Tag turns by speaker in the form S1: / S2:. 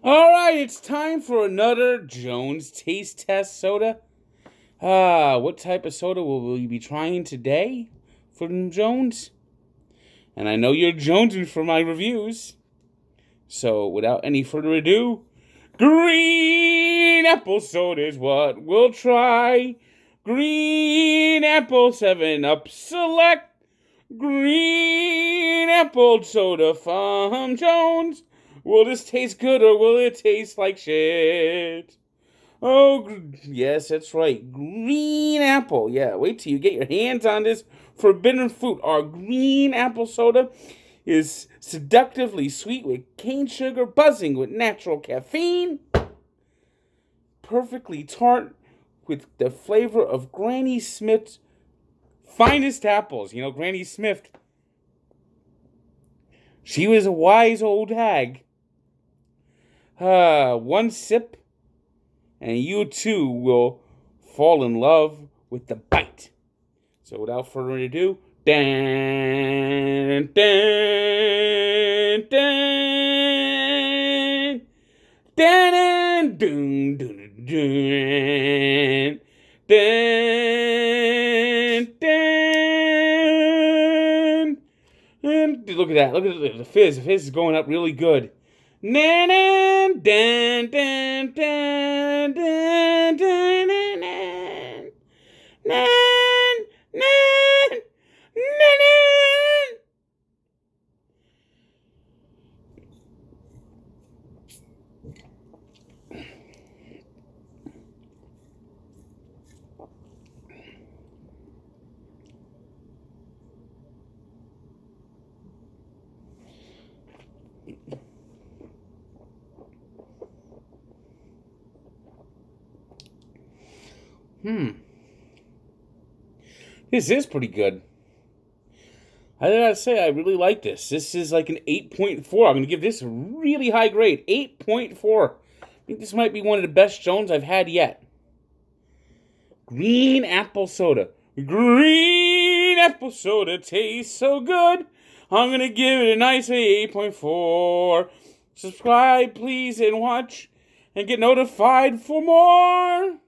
S1: All right, it's time for another Jones Taste Test soda. What type of soda will we be trying today from Jones? And I know you're jonesing for my reviews. So, without any further ado, green apple soda is what we'll try. Green apple 7 Up Select. Green apple soda from Jones. Will this taste good or will it taste like shit? Oh, yes, that's right. Green apple. Yeah, wait till you get your hands on this forbidden fruit. Our green apple soda is seductively sweet with cane sugar, buzzing with natural caffeine, perfectly tart with the flavor of Granny Smith's finest apples. You know, Granny Smith, she was a wise old hag. One sip, and you too will fall in love with the bite. So without further ado, dan, dan, dan, dan, dun, dun, dun, dan, dan. And look at that. Look at the fizz. The fizz is going up really good. Dan, dan, dan, dan, dan, dan, dan, dan, dan, dan, dan. This is pretty good. I gotta say, I really like this. This is like an 8.4. I'm gonna give this a really high grade. 8.4. I think this might be one of the best Jones I've had yet. Green apple soda. Green apple soda tastes so good. I'm gonna give it a nice 8.4. Subscribe, please, and watch, and get notified for more.